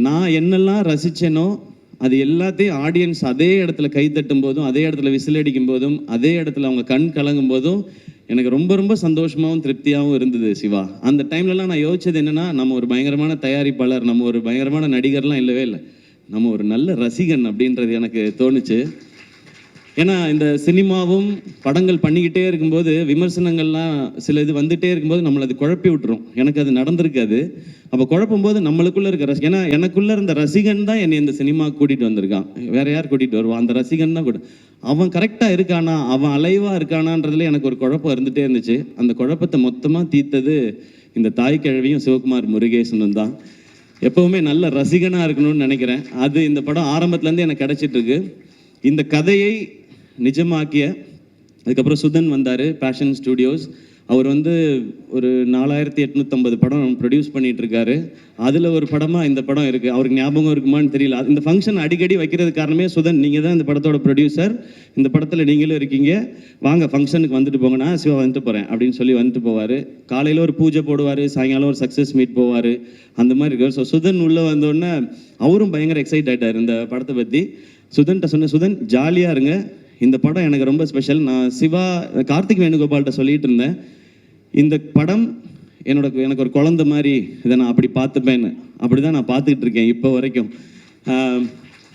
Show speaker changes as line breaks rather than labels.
நான் என்னெல்லாம் ரசித்தேனோ அது எல்லாத்தையும் ஆடியன்ஸ் அதே இடத்துல கைத்தட்டும் போதும், அதே இடத்துல விசில் அடிக்கும் போதும், அதே இடத்துல அவங்க கண் கலங்கும் போதும் எனக்கு ரொம்ப ரொம்ப சந்தோஷமாகவும் திருப்தியாகவும் இருந்தது சிவா. அந்த டைம்லலாம் நான் யோசிச்சது என்னென்னா, நம்ம ஒரு பயங்கரமான தயாரிப்பாளர், நம்ம ஒரு பயங்கரமான நடிகர்லாம் இல்லவே இல்லை, நம்ம ஒரு நல்ல ரசிகன் அப்படின்றது எனக்கு தோணுச்சு. ஏன்னா இந்த சினிமாவும் படங்கள் பண்ணிக்கிட்டே இருக்கும்போது விமர்சனங்கள்லாம் சில இது வந்துகிட்டே இருக்கும்போது நம்மளை அது குழப்பி விட்டுரும். எனக்கு அது நடந்திருக்காது. அப்போ குழப்பும் போது நம்மளுக்குள்ளே இருக்க ஏன்னா எனக்குள்ளே இருந்த ரசிகன் தான் என்னை இந்த சினிமா கூட்டிகிட்டு வந்திருக்கான். வேற யார் கூட்டிகிட்டு வருவான்? அந்த ரசிகன் தான் கூட. அவன் கரெக்டாக இருக்கானா, அவன் அலைவாக இருக்கானான்றதுல எனக்கு ஒரு குழப்பம் இருந்துகிட்டே இருந்துச்சு. அந்த குழப்பத்தை மொத்தமாக தீர்த்தது இந்த தாய் கிழவியும் சிவகுமார் முருகேசனும் தான். எப்போவுமே நல்ல ரசிகனாக இருக்கணும்னு நினைக்கிறேன். அது இந்த படம் ஆரம்பத்துலேருந்து எனக்கு கிடச்சிட்ருக்கு. இந்த கதையை நிஜமாக்கிய அதுக்கப்புறம் சுதன் வந்தார், பேஷன் ஸ்டுடியோஸ். அவர் ஒரு 4850 படம் ப்ரொடியூஸ் பண்ணிகிட்ருக்காரு. அதில் ஒரு படமாக இந்த படம் இருக்குது. அவருக்கு ஞாபகம் இருக்குமான்னு தெரியல. இந்த ஃபங்க்ஷன் அடிக்கடி வைக்கிறது காரணமே சுதன், நீங்கள் தான் இந்த படத்தோட ப்ரொடியூசர், இந்த படத்தில் நீங்களும் இருக்கீங்க, வாங்க ஃபங்க்ஷனுக்கு வந்துட்டு போங்க, நான் சிவா வந்துட்டு போகிறேன் அப்படின்னு சொல்லி வந்துட்டு போவார். காலையில் ஒரு பூஜை போடுவார், சாயங்காலம் ஒரு சக்ஸஸ் மீட் போவார், அந்த மாதிரி இருக்கார். ஸோ சுதன் உள்ளே வந்தோடனே அவரும் பயங்கர எக்ஸைட் ஆகிட்டார் இந்த படத்தை பற்றி. சுதன்கிட்ட சொன்னேன், சுதன் ஜாலியாக இருங்க, இந்த படம் எனக்கு ரொம்ப ஸ்பெஷல். நான் சிவா கார்த்திக் வேணுகோபால்கிட்ட சொல்லிகிட்டு இருந்தேன், இந்த படம் எனக்கு ஒரு குழந்தை மாதிரி, இதை நான் அப்படி பார்த்துப்பேன்னு. அப்படி தான் நான் பார்த்துக்கிட்டு இருக்கேன் இப்போ வரைக்கும்.